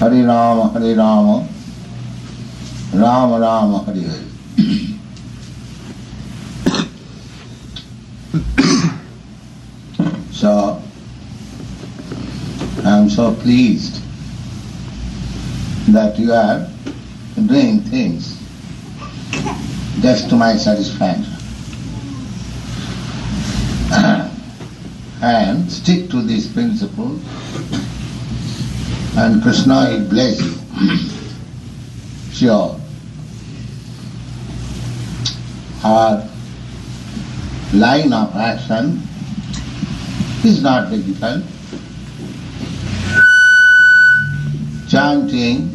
Hare Rama, Rama Rama, Hare Hare. So, I am so pleased that you are doing things just to my satisfaction. And stick to these principles, and Krishna will bless you. Sure. Our line of action is not difficult. Chanting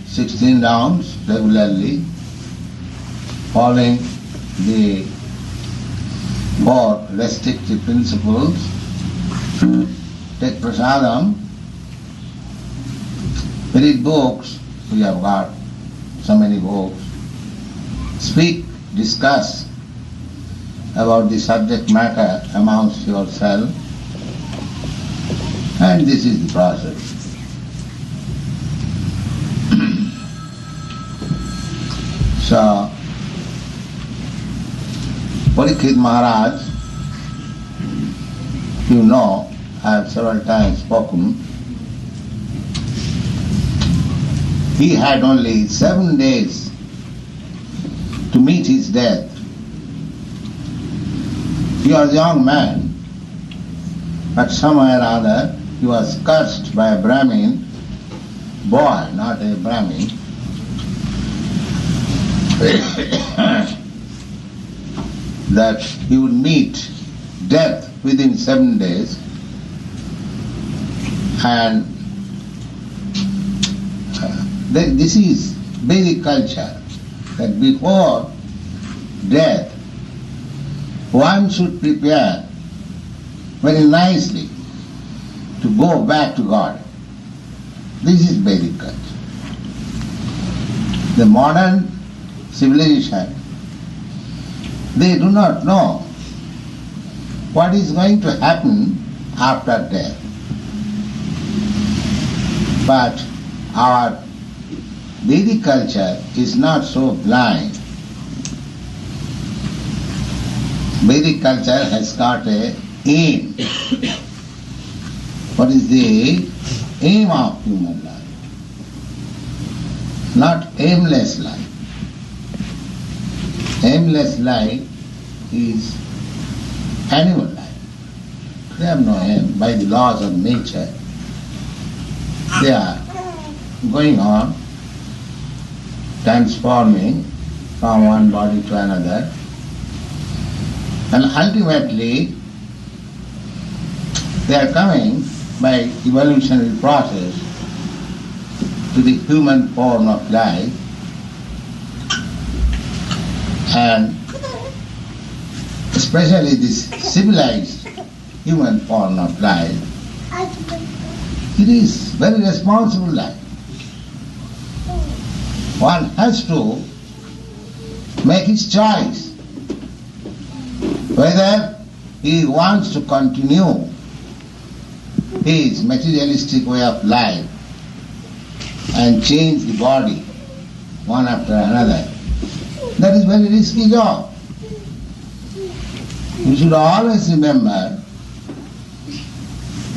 16 rounds regularly, following the 4 restrictive principles, take prasadam, read books, we have got so many books, speak, discuss about the subject matter amongst yourself, and this is the process. So, Parikshit Maharaj, you know, I have several times spoken, he had only 7 days to meet his death. He was a young man, but somewhere or other he was cursed by a Brahmin boy, not a Brahmin, that he would meet death within 7 days, and this is Vedic culture, that before death one should prepare very nicely to go back to God. This is Vedic culture. The modern civilization, they do not know what is going to happen after death. But our Vedic culture is not so blind. Vedic culture has got an aim. What is the aim of human life? Not aimless life. Aimless life is animal life. They have no aim. By the laws of nature, they are going on, transforming from one body to another, and ultimately they are coming by evolutionary process to the human form of life, and especially this civilized human form of life, it is very responsible life. One has to make his choice whether he wants to continue his materialistic way of life and change the body one after another. That is very risky job. You should always remember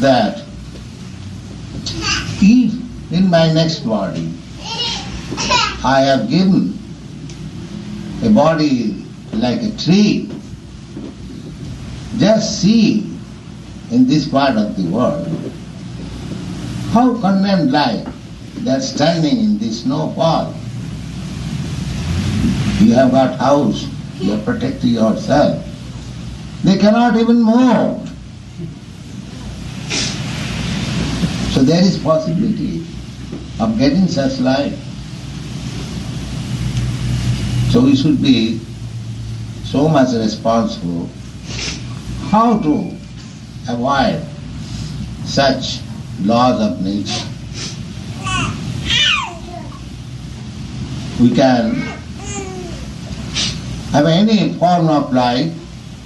that if in my next body I have given a body like a tree, just see in this part of the world how condemned life, they are standing in the snowfall. You have got house, you are protecting yourself. They cannot even move. So there is possibility of getting such life. So we should be so much responsible how to avoid such laws of nature. We can have any form of life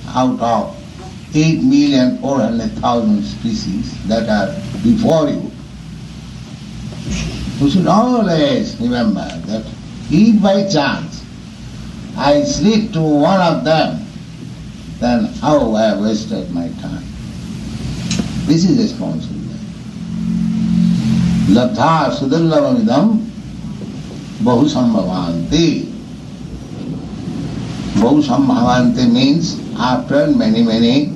out of 8,400,000 species that are before you. We should always remember that if by chance I sleep to one of them, then how I have wasted my time. This is responsibility. Latha sudallavamidam bahu sambhavanti. Bahu sambhavanti means after many, many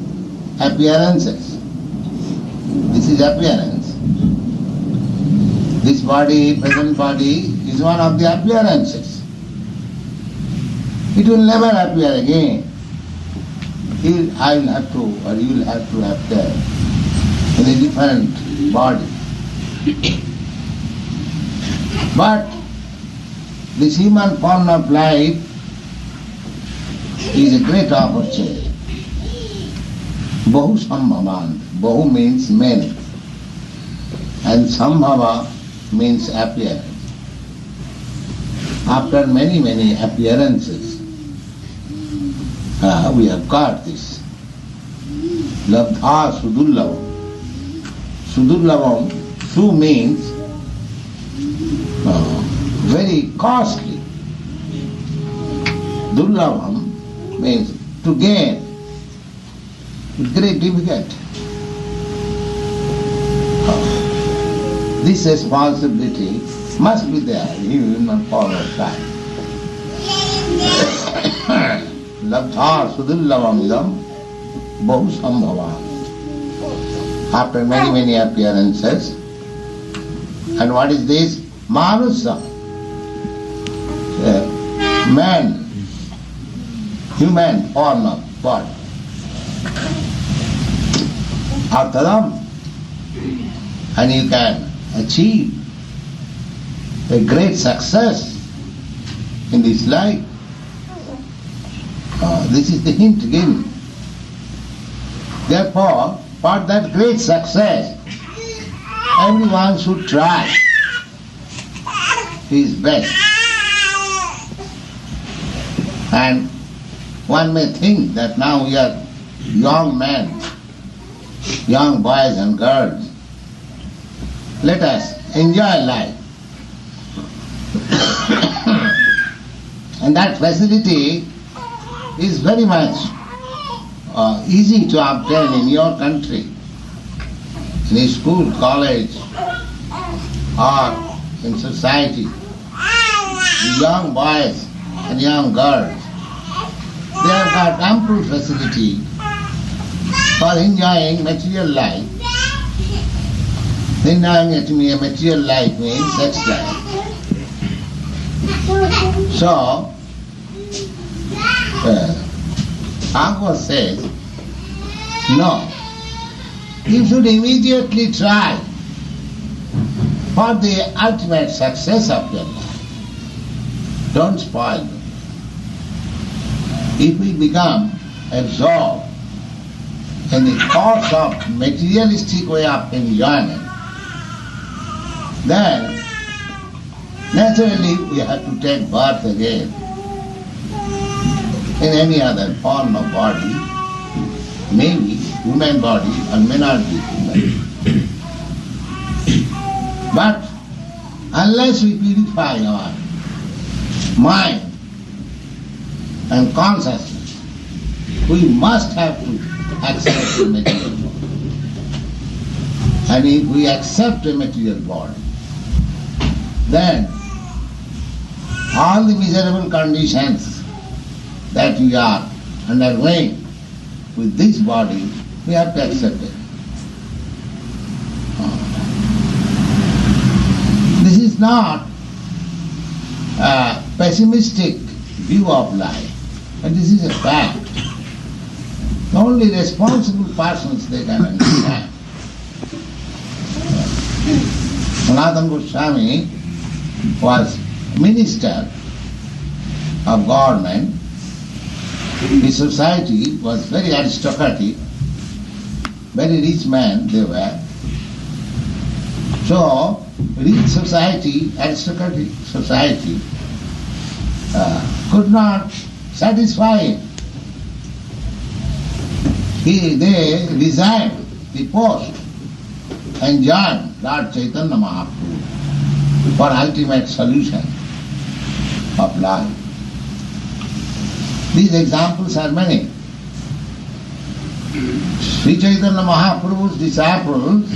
appearances. This is appearance. This body, present body, is one of the appearances. It will never appear again. I will have to, or you will have to appear in a different body. But this human form of life is a great opportunity. Bahu sambhavan. Bahu means many. And sambhava means appearance. After many, many appearances, we have got this. Labdha sudullavam. Sudullavam, su means very costly. Dullavam means to gain. It's very difficult. This responsibility must be there even in forward time. Labdha sudullavamidam bahu sambhavam. After many, many appearances. And what is this? Manusa. Man, human form of body. Artadam. And you can achieve a great success in this life. This is the hint given. Therefore, for that great success, everyone should try his best. And one may think that now we are young men, young boys and girls. Let us enjoy life. And that facility is very much easy to obtain in your country, in a school, college, or in society. The young boys and young girls, they have got ample facility for enjoying material life. Enjoying a material life means sex life. So, Bhagavad says, no, you should immediately try for the ultimate success of your life. Don't spoil it. If we become absorbed in the course of materialistic way of enjoyment, then naturally we have to take birth again in any other form of body, maybe human body or may not be human. But unless we purify our mind and consciousness, we must have to accept the material body. And if we accept a material body, then all the miserable conditions that we are undergoing with this body, we have to accept it. This is not a pessimistic view of life, but this is a fact. Only responsible persons they can understand. Sanatana Goswami was minister of government. His society was very aristocratic, very rich men they were. So, rich society, aristocratic society, could not satisfy him. They resigned the post and joined Lord Chaitanya Mahaprabhu for ultimate solution of life. These examples are many. Sri Chaitanya Mahaprabhu's disciples,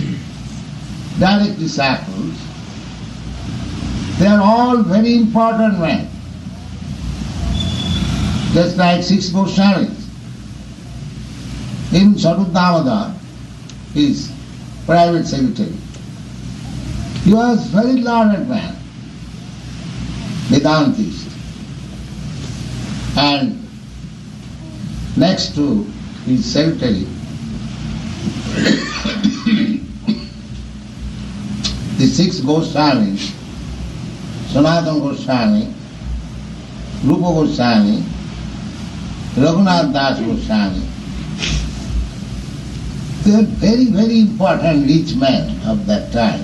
direct disciples, they are all very important men. Just like 5Boston. Even Sadhu his private secretary, he was very learned man, Vedantist. And next to his secretary, the 6 Goswamis, Sanatana Goswami, Rupa Goswami, Raghunath Das Goswami, they were very, very important rich men of that time.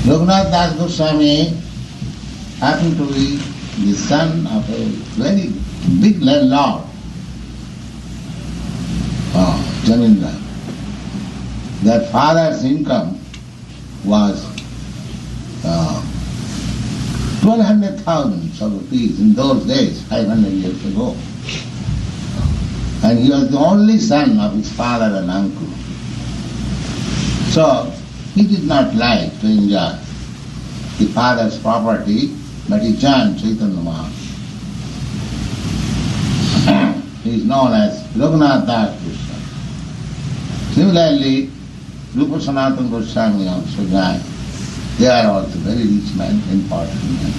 Raghunath Das Goswami happened to be the son of a very big landlord, Jamindar. Their father's income was 1,200,000 rupees in those days, 500 years ago. And he was the only son of his father and uncle. So he did not like to enjoy the father's property, but he joined Chaitanya Mahaprabhu. He is known as Raghunath Das Goswami. Similarly, Rupa Sanatana Goswami also joined. They are also very rich men, important men.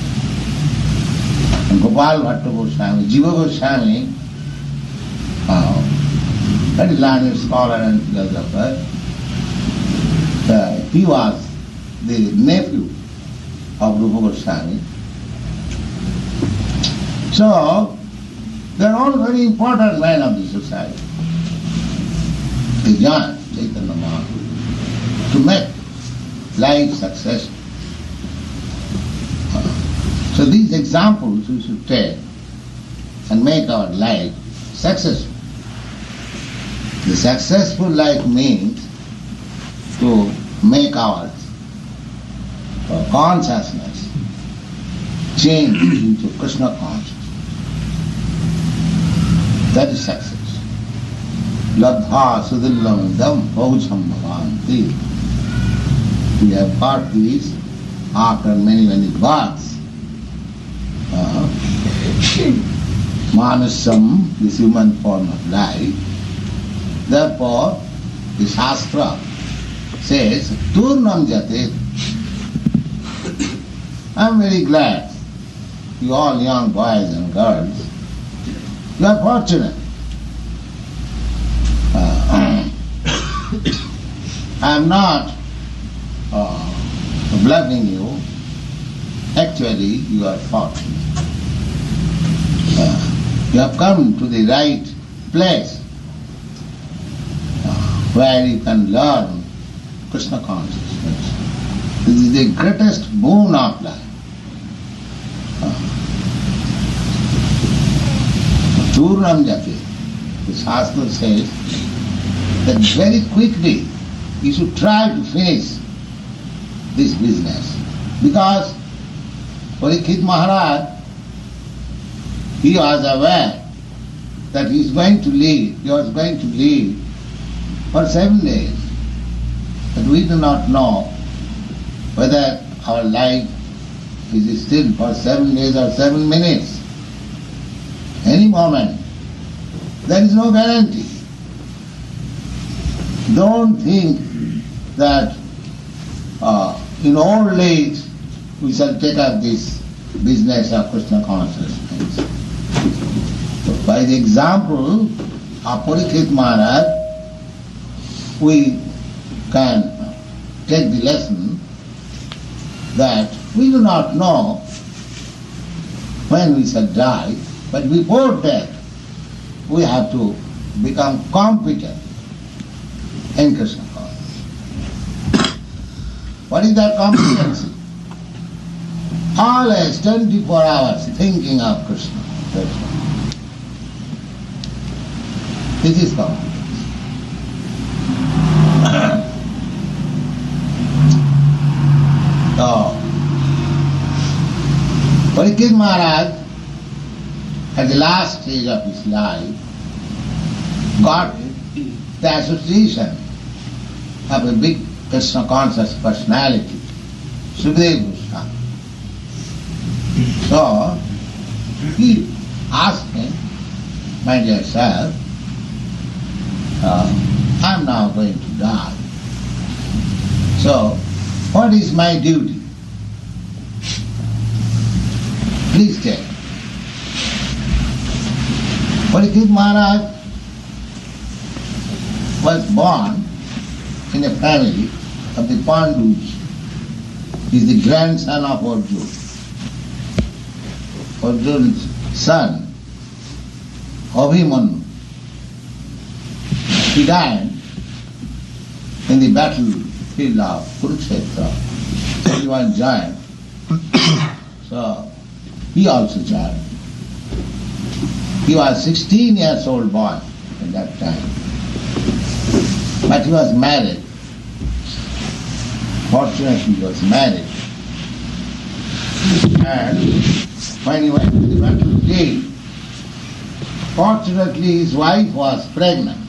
And Gopal Bhatta Goswami, Jiva Goswami, very learned scholar and philosopher, he was the nephew of Rupa Goswami. So, they are all very important men of the society. They joined Chaitanya Mahaprabhu to make life successful. So these examples we should take and make our life successful. The successful life means to make our consciousness change into Krishna consciousness. That is success. Labdha sudillam dam bhaucham bhavanti. We have got these after many, many births. Manasam, this human form of life. Therefore, the Shastra says, Turnam Jate. I am very glad, you all young boys and girls, you are fortunate. I am not bluffing you. Actually, you are fortunate. You have come to the right place where you can learn Krishna consciousness. This is the greatest boon of life. Churnam Jati. The Shastra says that very quickly you should try to finish this business. Because Parikshit Maharaj, he was aware that he was going to live for 7 days. But we do not know whether our life is still for 7 days or 7 minutes. Any moment. There is no guarantee. Don't think that in old age we shall take up this business of Krishna consciousness. So by the example of Parikshit Maharaj, we can take the lesson that we do not know when we shall die, but before death we have to become competent in Krishna consciousness. What is that competency? Always 24 hours thinking of Krishna. This is competency. So, Parikshit Maharaj, at the last stage of his life, got the association of a big Krishna conscious personality, Sukadeva Goswami. So, he asked him, my dear sir, I am now going to die. So, what is my duty? Please tell. Parikshit Maharaj was born in a family of the Pandus. He is the grandson of Arjuna. Arjuna's son, Abhimanyu. He died in the battlefield of Kurukshetra. So he was joined. So he also joined. He was 16 years old boy at that time. But he was married. Fortunately, he was married. And when he went to the battlefield, fortunately his wife was pregnant.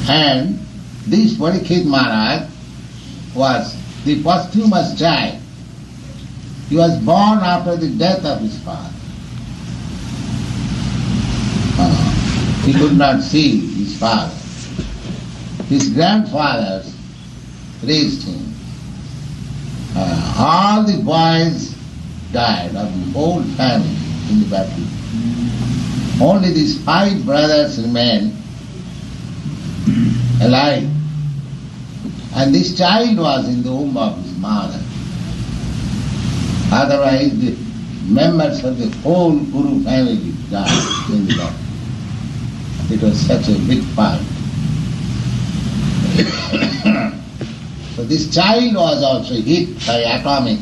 And this Parikshit Maharaj was the posthumous child. He was born after the death of his father. He could not see his father. His grandfathers raised him. All the boys died of the whole family in the battle. Only these 5 brothers remained alive. And this child was in the womb of his mother. Otherwise, the members of the whole Guru family died in the battle. It was such a big fight. So this child was also hit by atomic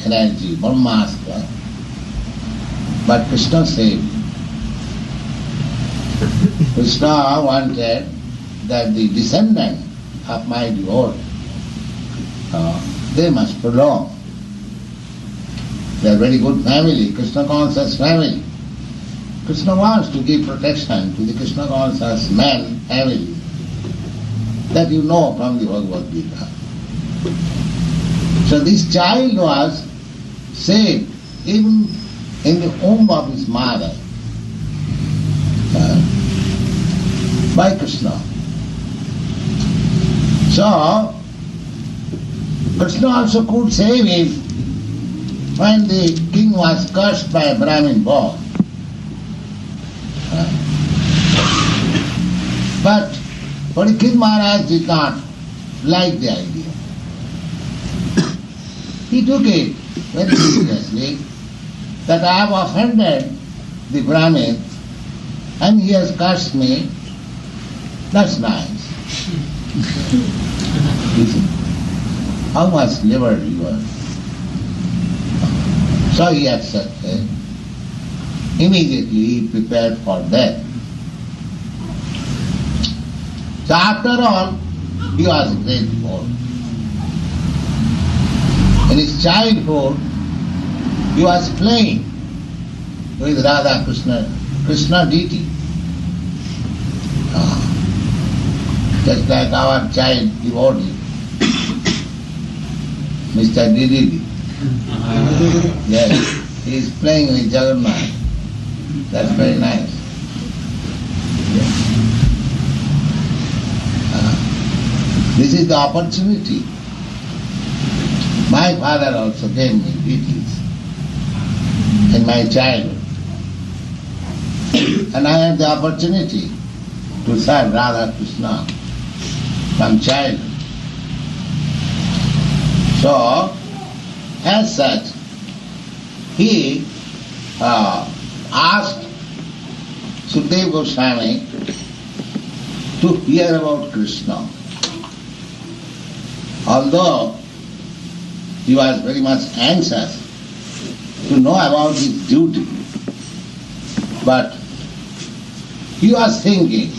energy, Brahmastra. But Krishna saved him. Krishna wanted that the descendant of my devotee, they must prolong. They are very good family, Krishna conscious family. Krishna wants to give protection to the Krishna conscious man family. That you know from the Bhagavad Gita. So this child was saved even in the womb of his mother by Krishna. So Krishna also could save him when the king was cursed by a Brahmin boy. But Parikshit Maharaj did not like the idea. He took it very seriously that I have offended the Brahmin and he has cursed me. That's nice. How much liver you are. So he accepted. Immediately he prepared for death. So after all, he was a great devotee. In his childhood, he was playing with Radha Krishna deity. Just like our child devotee, Mr. Didi. Yes, he is playing with Jagannath. That's very nice. Yes. This is the opportunity. My father also gave me deities in my childhood. And I had the opportunity to serve Radha Krishna from childhood. So, as such, he asked Sukadeva Goswami to hear about Krishna. Although he was very much anxious to know about his duty, but he was thinking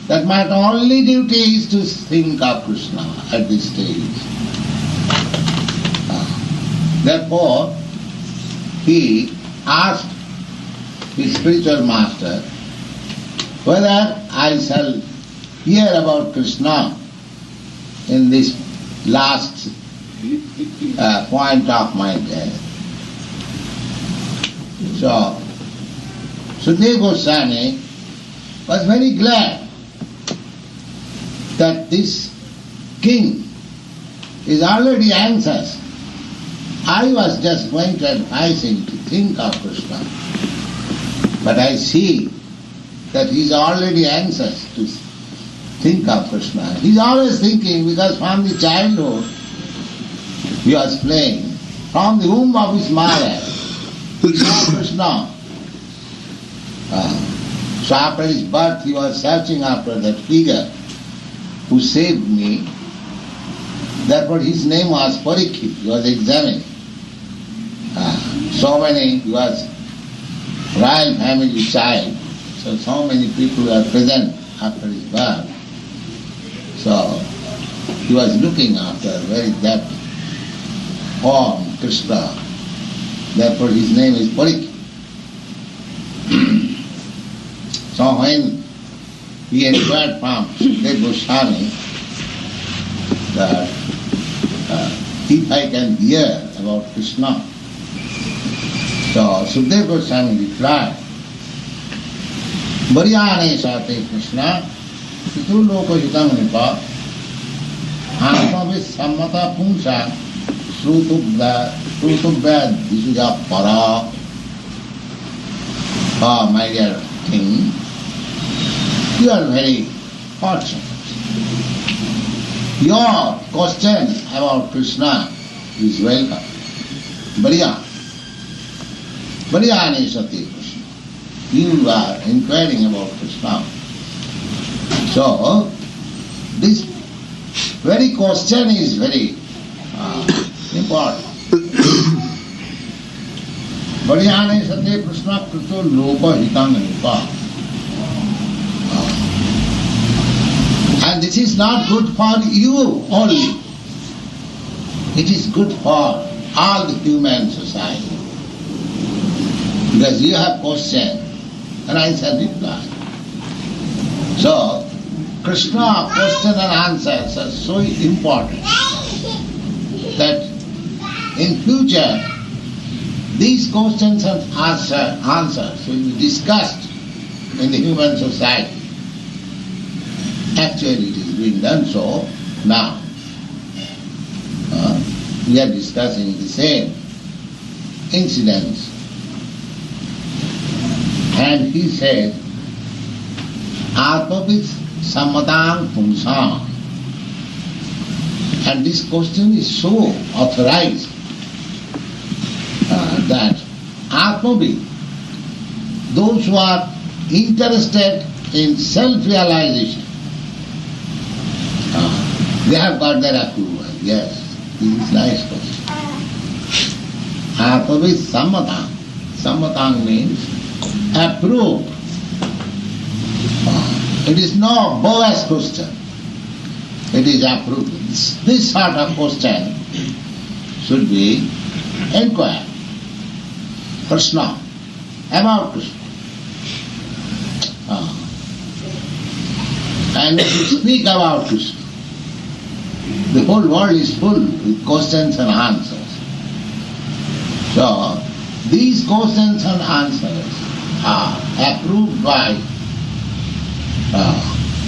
that my only duty is to think of Krishna at this stage. Therefore, he asked his spiritual master whether I shall hear about Krishna in this last point of my death. So, Sukadeva Goswami was very glad that this king is already anxious. I was just going to advise him to think of Krishna. But I see that he is already anxious to think of Krishna. He is always thinking, because from the childhood he was playing. From the womb of his mother, he saw Krishna. So after his birth he was searching after that figure who saved me. Therefore his name was Parikshit. He was examining. He was royal family child, so many people were present after his birth. So he was looking after very depth form, Krishna. Therefore his name is Parikshit. So when he inquired from Sukadeva Goswami that if I can hear about Krishna, so Sukadeva Goswami replied, Variyane sate Krishna, Pitu loko hitam nipa, Atmavis sammata punsa, Srutubhya disuja para. Oh, my dear king, you are very fortunate. Your question about Krishna is welcome. Variyane sate Krishna. You are inquiring about Krishna. So, this very question is very important. Variyane sate Krishna krito loka hitam nipa. And this is not good for you only. It is good for all the human society. Because you have questioned and I shall reply. So, Krishna question and answers are so important that in future these questions and answers will be discussed in the human society. Actually it is being done so now. We are discussing the same incidents. And he said, Atmavit sammatang pumsam. And this question is so authorized that Atmavit, those who are interested in self-realization, they have got their approval. Yes, this is nice question. Atmavit sammatang. Sammatang means approved. It is no bogus question. It is approved. This sort of question should be inquired. Krishna, about Krishna. And if you speak about Krishna, the whole world is full with questions and answers. So, these questions and answers are approved by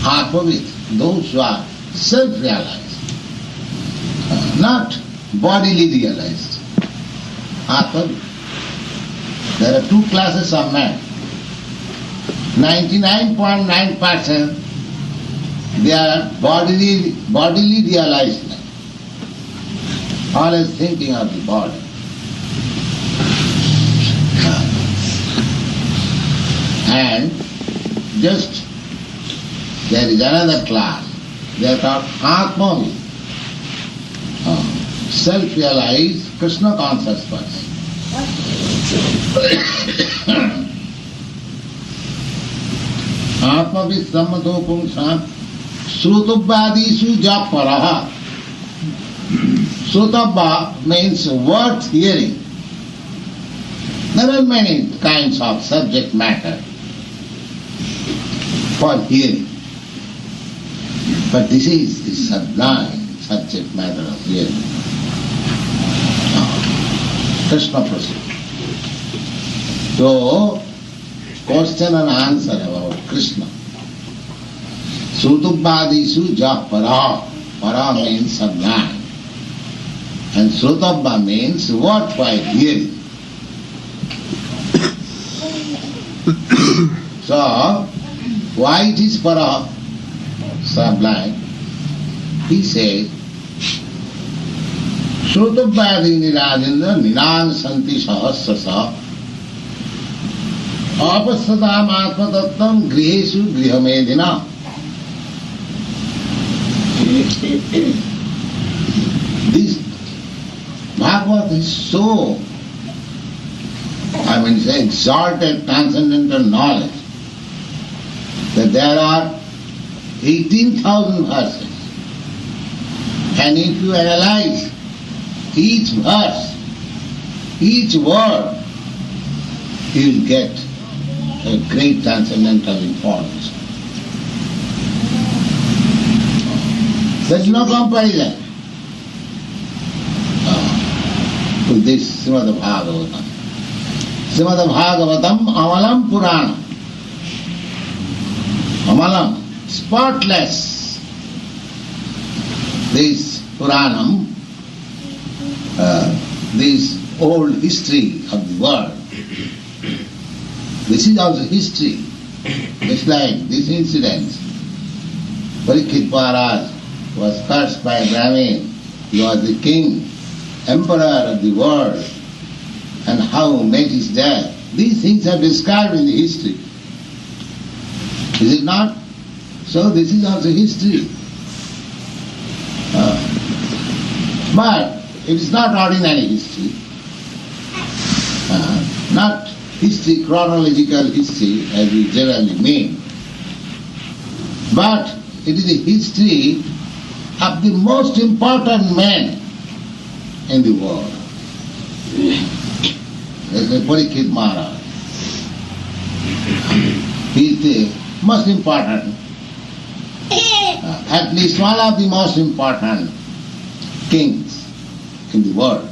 Atmavit, those who are self-realized, not bodily realized. Atmavit. There are two classes of men. 99.9% they are bodily realized men, always thinking of the body. And just there is another class, they are called Atmavit, self-realized Krishna conscious person. Atmavit sammato pungsam srutubhadisu japaraha. Sutobha means worth hearing. There are many kinds of subject matter for hearing. But this is the sublime subject matter of hearing. Krishna proceeds. So, question and answer about Krishna. Sutubhadisu ja para. Para means sublime. And Srutobha means worthwhile hearing. So, why it is para, sublime? He says, Srutobhadini Rajendra Ninang Santi Sahasrasa Apasadam Atmatattam Grihesu Grihamedina. This Bhagavad is so, it's exalted transcendental knowledge that there are 18,000 verses. And if you analyze each verse, each word, you will get a great transcendental information. There is no comparison with this Srimad Bhagavatam. Srimad Bhagavatam Amalam Puranam. Amalam, spotless. This Puranam, this old history of the world, this is also history. Just like this incident. Parikshit Maharaj was cursed by a Brahmin. He was the king, emperor of the world, and how he met his death. These things are described in the history. Is it not? So this is also history. But it is not ordinary history. Not history, chronological history as we generally mean. But it is a history of the most important men in the world. There's a Parikshit Maharaj. He is the most important, at least one of the most important kings in the world.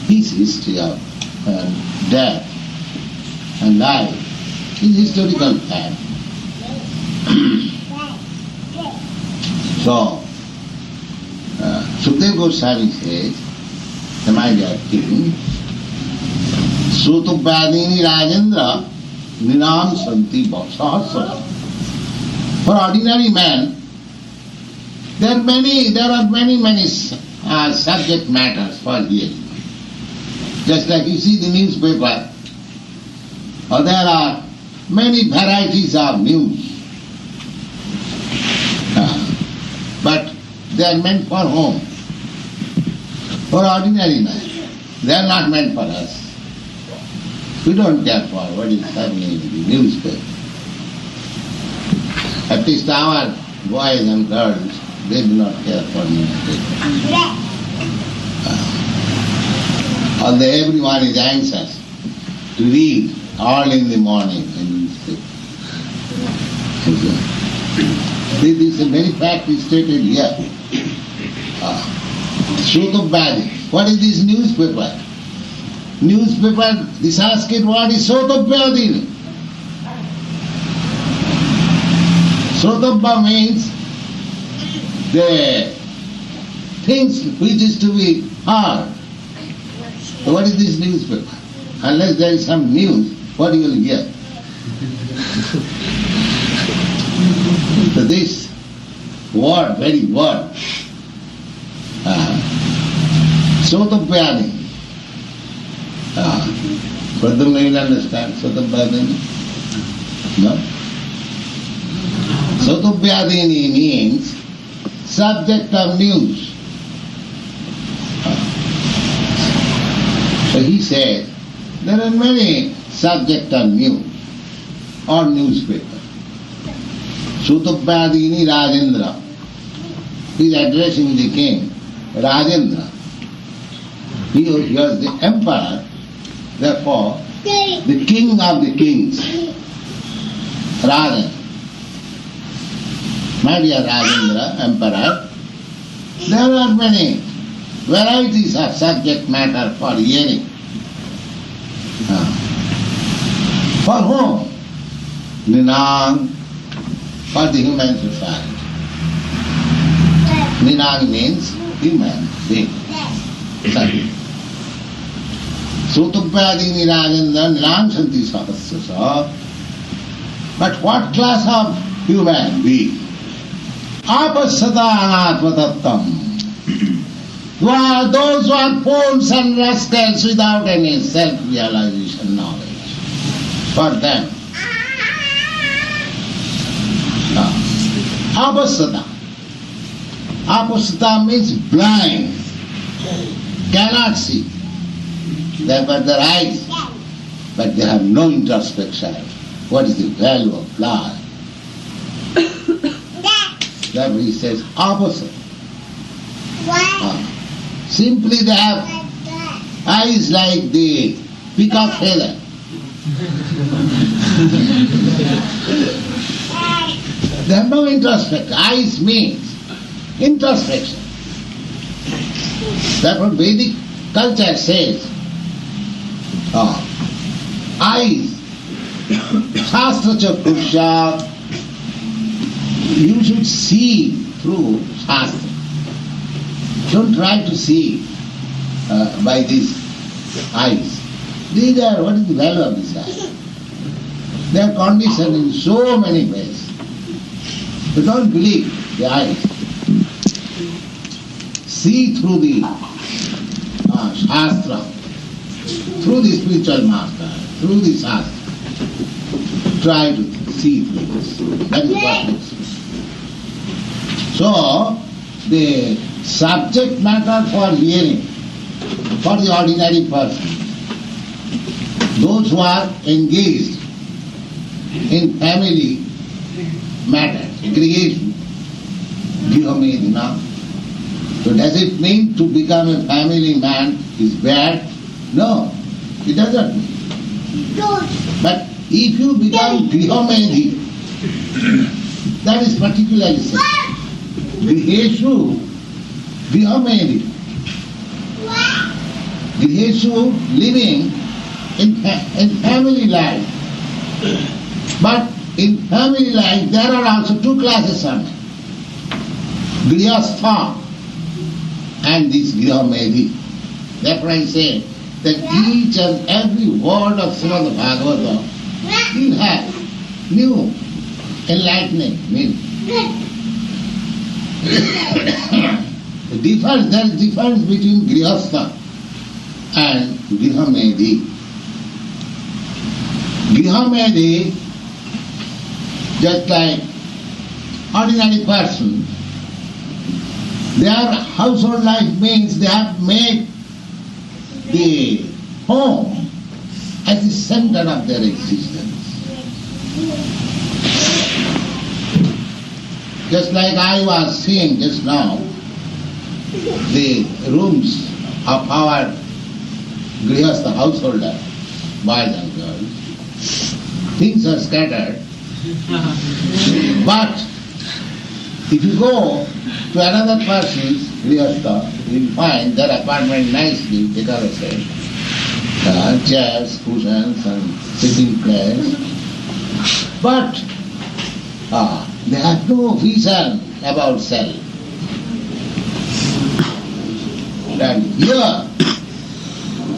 His history of death and life is historical fact. So, Sukadeva Goswami says, my dear king, Sutubhadini Rajendra Ninam Santi Sahasra. For ordinary man, there are many subject matters for hearing. Just like you see the newspaper, or there are many varieties of news. But they are meant for whom? For ordinary man. They are not meant for us. We don't care for what is happening in the newspaper. At least our boys and girls, they do not care for newspaper. Although everyone is anxious to read all in the morning in newspaper. This is a very fact is stated here. Sotobhadi. What is this newspaper? Newspaper, the Sanskrit word is Sotobhadi. Sotobha means the things which is to be heard. So what is this newspaper? Unless there is some news, what you will hear? So this word, very word, Sotobhadi. Pradhumna, you will understand Sotobhadini? No? Sotobhadini means subject of news. So he said, there are many subject of news or newspaper. Sutobhadini Rajendra. He is addressing the king, Rajendra. He was the emperor, therefore the king of the kings, Rajendra. My dear Rajendra, emperor, there are many varieties of subject matter for hearing. For whom? Ninang, for the human society. Ninang means human being. Sutupyadi Nirajendra Ninang Santi Sahasya. But what class of human being? Apasata Anatmatattam. Who are those who are fools and rascals without any self-realization knowledge. For them. Apasata. Apasata means blind, cannot see. They have got their eyes, but they have no introspection. What is the value of life? Therefore he says opposite. Simply they have eyes like the peacock feather. They have no introspection. Eyes means introspection. Therefore Vedic culture says eyes, Shastra Chakrusha, you should see through Shastra. Don't try to see by these eyes. These are, what is the value of these eyes? They are conditioned in so many ways. You don't believe the eyes. See through the Shastra, through the spiritual master, through the Shastra. Try to see through this. That is what it is. So, the subject matter for hearing, for the ordinary person, those who are engaged in family matters, aggregation, Gihomedina. So does it mean to become a family man is bad? No, it doesn't mean. But if you become Grihomedi, that is particularly said. Griheshu, Grihomedi. Griheshu, living in family life. But in family life there are also two classes of men. Grihastha and this Grihomedi. Therefore I say that each and every word of Srimad Bhagavatam will have new enlightening meaning. There is difference between Grihastha and Grihomedi. Grihomedi, just like ordinary person, their household life means they have made the home as the center of their existence. Just like I was seeing just now, the rooms of our Grihastha householder, boys and girls, things are scattered. But if you go to another person's Grihastha, you will find their apartment nicely decorated, chairs, cushions and sitting place. But they have no vision about self. And here,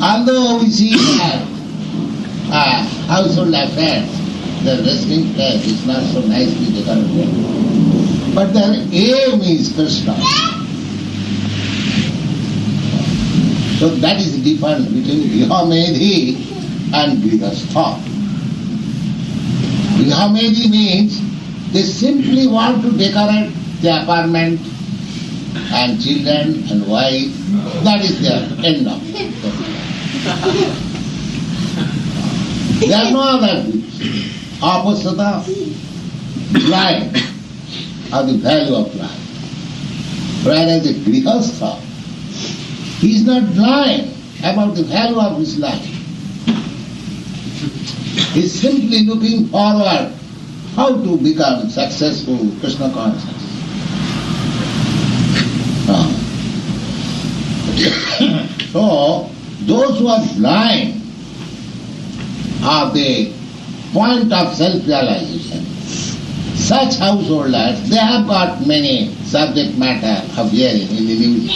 although we see that household affairs, the resting place is not so nicely decorated, but their aim is Krishna. So that is the difference between Grihomedi and Grihastha. Grihomedi means they simply want to decorate the apartment and children and wife. That is their end of it. There are no other views. Apasata, blind, of the value of life. Whereas a grihastha, he is not blind about the value of his life. He is simply looking forward how to become successful Krishna conscious. So, those who are blind are the point of self-realization. Such householders, they have got many subject matter of hearing in the news.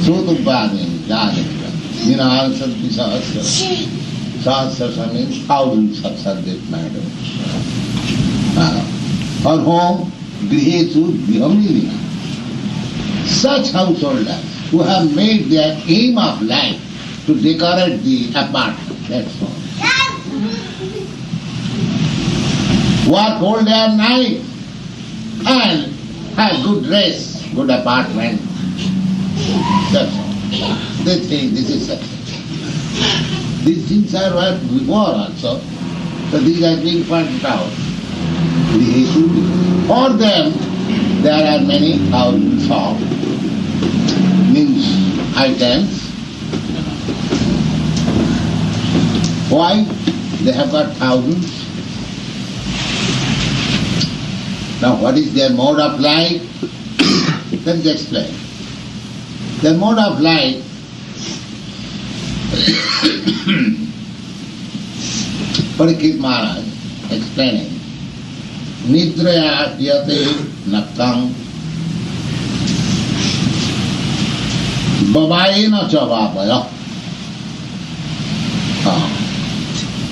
Sotubhagin, Jadikra, Vinayasati Sahasra. Sahasra means thousands of subject matter. For whom Grihesu Grihomilina. Such householders who have made their aim of life to decorate the apartment, that's all. Work all day and night and have good dress, good apartment. That's all. They think this is success. These things are worked before also. So these are being pointed out. For them, there are many thousands of news items. Why? They have got thousands. Now what is their mode of life? Let's explain. Their mode of life Parikshit Maharaj explaining Nidraya yate naktang babayena chavapaya.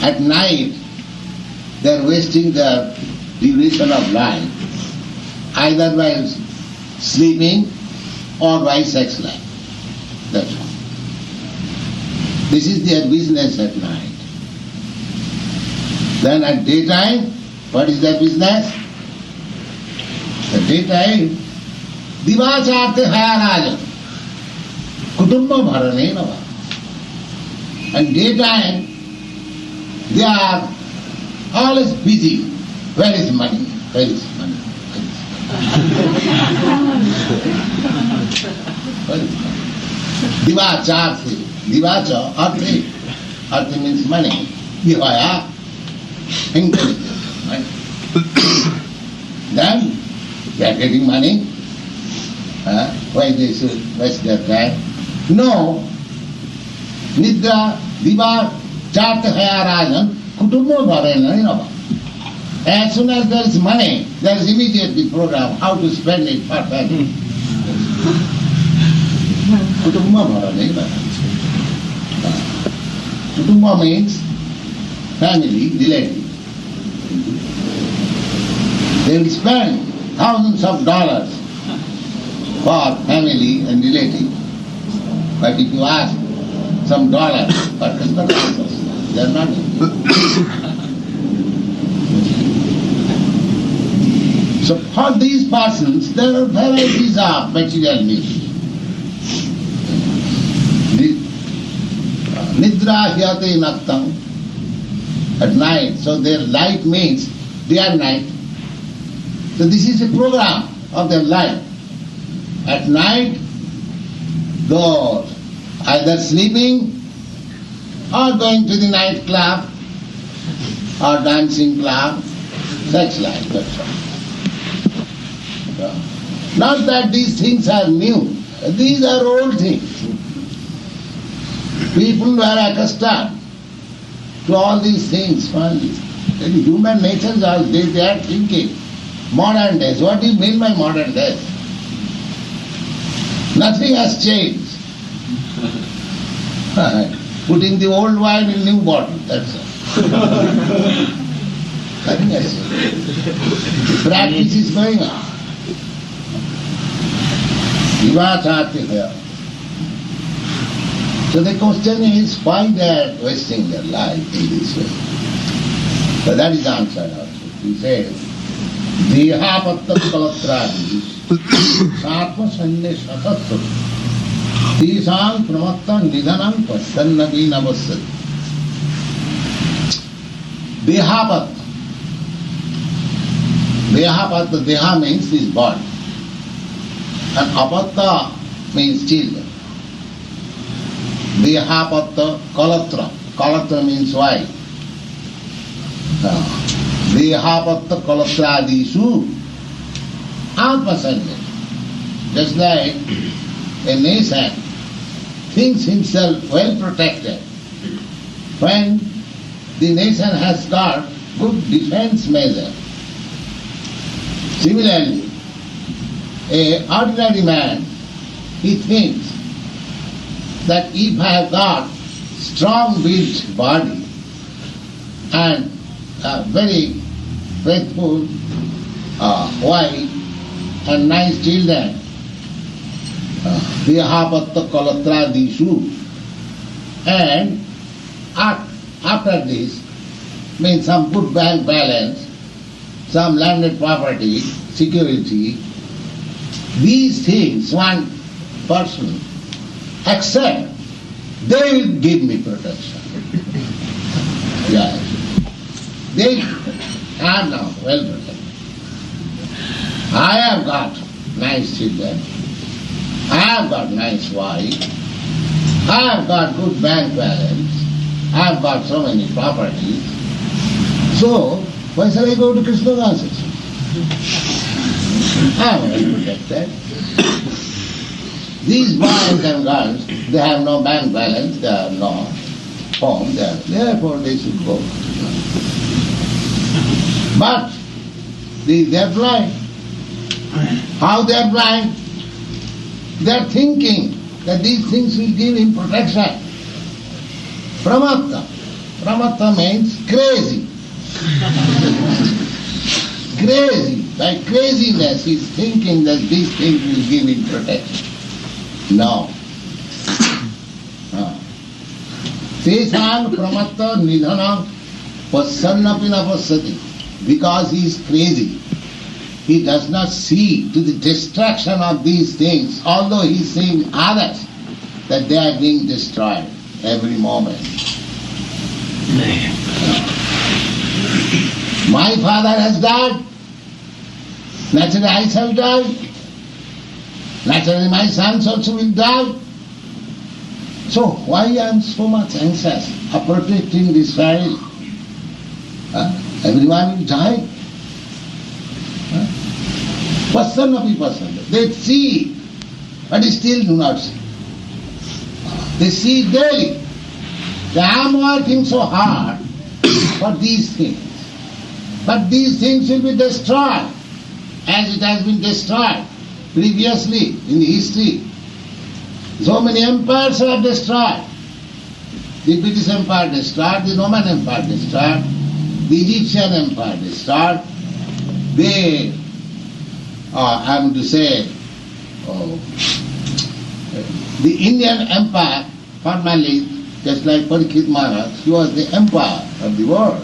At night they are wasting their duration of life either by sleeping or by sex life. That's all. This is their business at night. Then at daytime, what is their business? At daytime, Divacharte Hayarajan, Kutumba Bharane Nava. And daytime, they are always busy. Where is money? Where is money? Where is money? Divacharte. Divacha, Arthi. Arthi means money. Divaya, intelligence. Right? Then they are getting money. Why they should waste their time? No. Nidra, Diva, Charta Hayarajan, Kutumbo Bharena. As soon as there is money, there is immediately program how to spend it perfectly. Kutumba Bharena. Kutumba means family, relative. They will spend thousands of dollars for family and relative. But if you ask some dollars for Krishna consciousness, they are not. So for these persons, there are varieties of material needs. Nidra hyate naktam, at night. So their life means day and night. So this is a program of their life. At night, those either sleeping or going to the night club or dancing club, sex life, that's all. So, not that these things are new. These are old things. People were accustomed to all these things. The human nature is all they are thinking. Modern days. What do you mean by modern days? Nothing has changed. Putting the old wine in new bottle, that's all. Nothing has changed. Practice is going on. So the question is why they are wasting their life in this way. So that is answered also. He says, Dehapatta Kalatradi Satma Sanye Shatattva Tisang Pramatta Nidhanam Pastannabi Navasat. Dehapatta. Dehapatta, Deha means this body. And apatta means children. Dehapatta kalatra. Kalatra means wife. Dehapatta kalatradisu atmasanya. Just like a nation thinks himself well protected when the nation has got good defense measure. Similarly, an ordinary man, he thinks that if I have got strong built body and a very faithful wife and nice children, Dehapatta Kalatradishu, and after this means some good bank balance, some landed property, security, these things one person accept, they will give me protection. Yes. They are now well protected. I have got nice children, I have got nice wife, I have got good bank balance, I have got so many properties. So, why shall I go to Krishna consciousness? I am well protected. These boys and girls, they have no bank balance, they have no home, therefore they should go. But they are blind. How they are blind? They are thinking that these things will give him protection. Pramatta. Pramatta means crazy. Crazy. By craziness he is thinking that these things will give him protection. No. Teshan pramatta nidhana passannapi na passati. Because he is crazy, he does not see to the destruction of these things, although he is seeing others, that they are being destroyed every moment. My father has died, naturally I shall die, naturally my sons also will die. So why I am so much anxious of protecting this family? Everyone will die. Passannapi passanna. They see, but still do not see. They see daily. I am working so hard for these things. But these things will be destroyed, as it has been destroyed previously in the history. So many empires are destroyed. The British Empire destroyed, the Roman Empire destroyed, the Egyptian Empire destroyed. They, I am to say, the Indian Empire, formerly, just like Parikshit Maharaj, he was the empire of the world.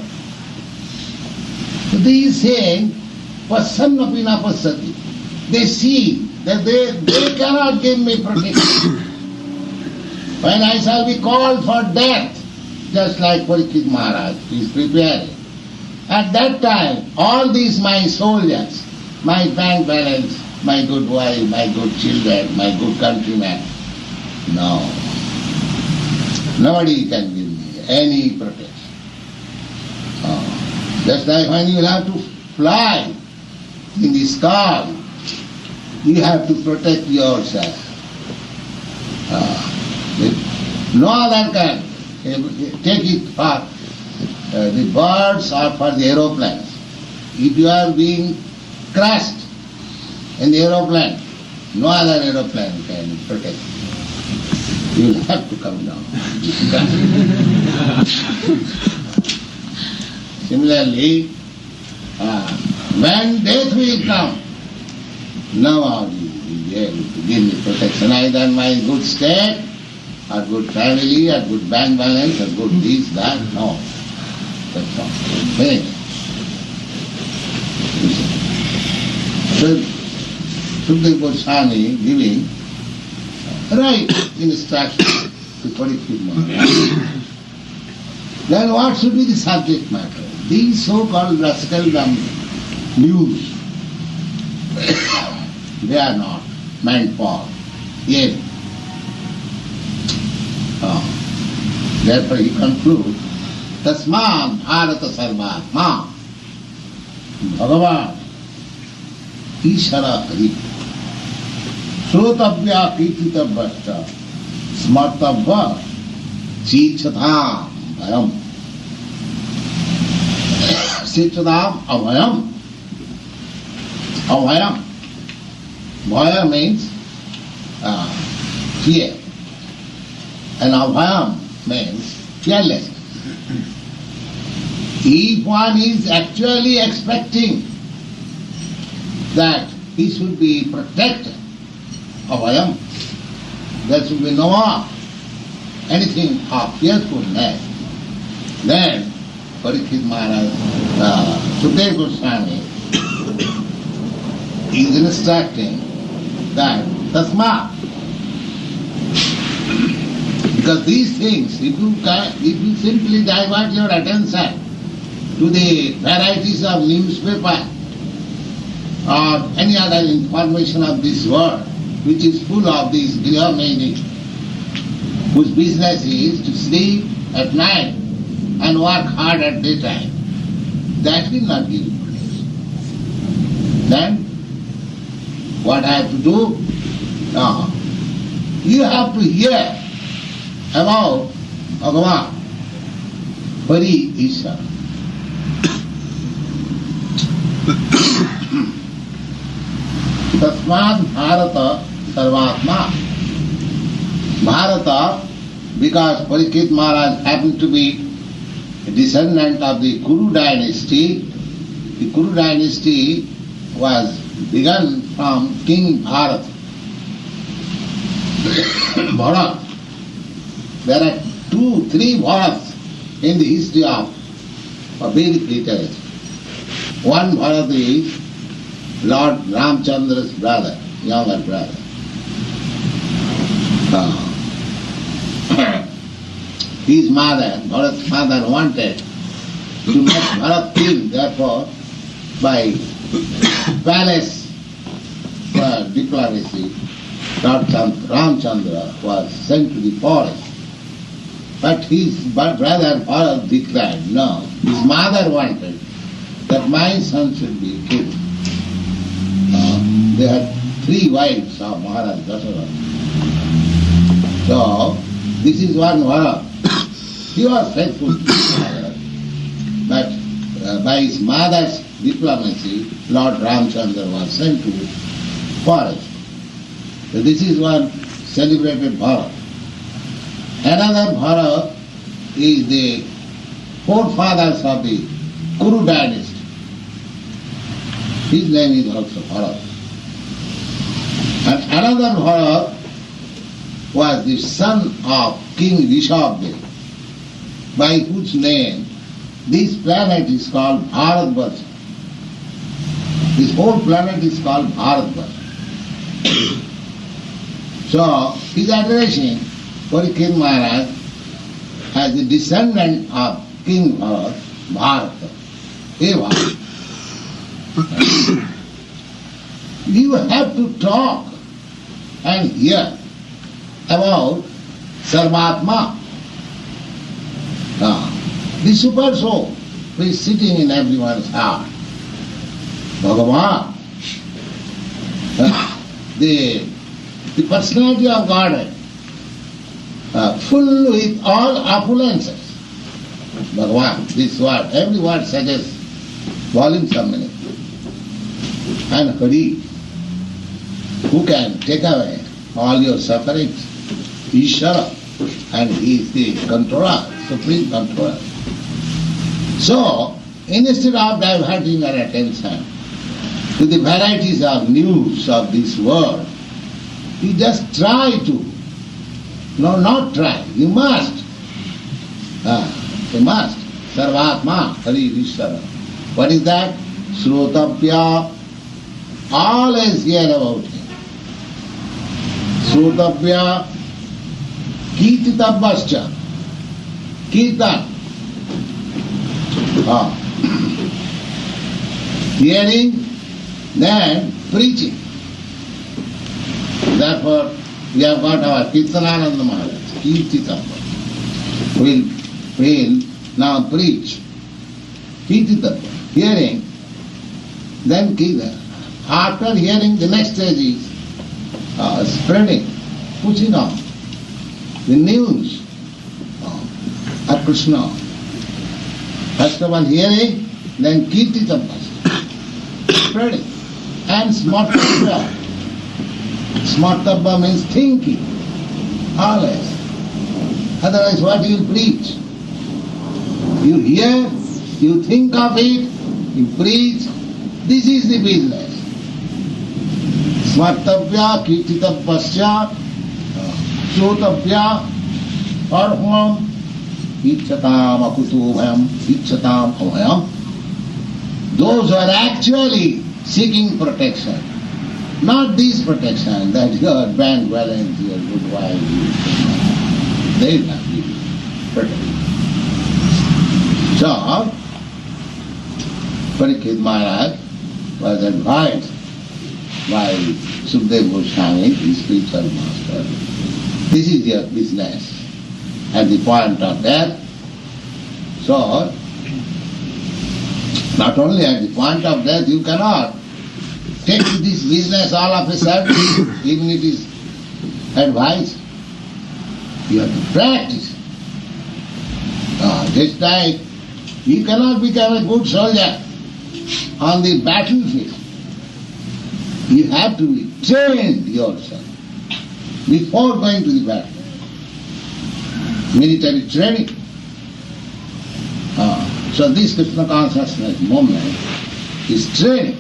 So these saying, passannapi na passati. They see that they cannot give me protection. When I shall be called for death, just like Parikshit Maharaj, he is preparing. At that time, all these my soldiers, my bank balance, my good wife, my good children, my good countrymen, no. Nobody can give me any protection. Just like when you have to fly in the sky, you have to protect yourself. No other can take it for the birds or for the aeroplanes. If you are being crushed in the aeroplane, no other aeroplane can protect you. You will have to come down. Similarly, when death will come, now you will be able to give me protection, either my good state, or good family, or good bank balance, or good this, that, no. That's all. Finish. So, Sukadeva Goswami giving right instruction to Parikshit Maharaj. Then what should be the subject matter? These so-called rascal news, they are not. meant for hearing. Therefore he concludes, Tasmad Bharata Sarvatma Bhagavan Ishara Hari Srotavya Kirtitavya Smartavya Chichatham Bhayam Chichatham Abhayam. Abhayam. Bhaya means fear. And Abhayam means fearless. If one is actually expecting that he should be protected, Abhayam, there should be no more anything of fearfulness, then Parikshit Maharaj, Sukadeva Goswami is instructing that Tasma, because these things, if you simply divert your attention to the varieties of newspaper or any other information of this world, which is full of these Grihameni, whose business is to sleep at night and work hard at daytime, that will not give you pleasure. Then, what I have to do? No. You have to hear about Bhagavan, Hari Isha. Tasmad Bharata Sarvatma. Bharata, because Parikshit Maharaj happened to be a descendant of the Kuru dynasty. The Kuru dynasty was begun from King Bharat. Bharat. There are 2-3 Bharats in the history of Vedic literature. One Bharat is Lord Ramchandra's brother, younger brother. His mother, Bharat's mother, wanted to make Bharat king, therefore, by palace diplomacy, Lord Ramchandra was sent to the forest. But his brother Bharat declared, no, his mother wanted that my son should be killed. They had 3 wives of Maharaj Dasharatha. So, this is one Bharat. He was faithful to his mother, but by his mother's diplomacy, Lord Ramchandra was sent to the forest. So this is one celebrated Bharat. Another Bharat is the forefathers of the Kuru dynasty. His name is also Bharat. And another Bharat was the son of King Rishabdev, by whose name this planet is called Bharatvarsha. This whole planet is called Bharatvarsha. So, he is addressing Parikshit Maharaj as the descendant of King Bharat, Bharata. Hey Bharat. You have to talk and hear about Sarvatma, the super soul who is sitting in everyone's heart. Bhagavan, the personality of Godhead, full with all opulences. Bhagavan, this word, every word suggests volumes of meaning. And Hari, who can take away all your sufferings? Ishara, and he is the controller, supreme controller. So, instead of diverting your attention to the varieties of news of this world, you just try to. No, not try. You must. You must. Sarvatma, Hari Vishwara. What is that? Srotavya. Always hear about him. Srotavya. Kirtitavascha. Kirtan. Hearing, then preaching. Therefore, we have got our Kirtanananda Maharaj, Kirtitappa. We'll now preach. Kirtitappa, hearing, then Kirtan. After hearing, the next stage is spreading, pushing on the news of Krishna. First of all hearing, then Kirtitappa, spreading. And Smartabha. Smartabha means thinking, always. Otherwise what you preach? You hear, you think of it, you preach. This is the business. Smartabhya, Kirtitapasya, Shrotabhya, Arham, Ichchatam Akutubhayam, Ichchatam Abhayam. Those who are actually seeking protection, not this protection that your bank balance, your good wife, they will not be protected. So, Parikshit Maharaj was advised by Sukadeva Goswami, his spiritual master, this is your business at the point of death. So, not only at the point of death, you cannot take this business all of a sudden, even it is advised. You have to practice. Just like you cannot become a good soldier on the battlefield. You have to be trained yourself before going to the battle. Military training. So this Krishna consciousness movement is training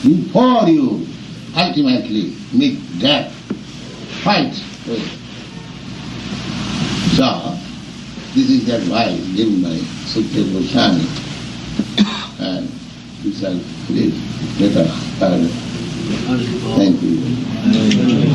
before you ultimately meet death, fight with it. So this is the advice given by Sukadeva Goswami, and we shall read later. Thank you.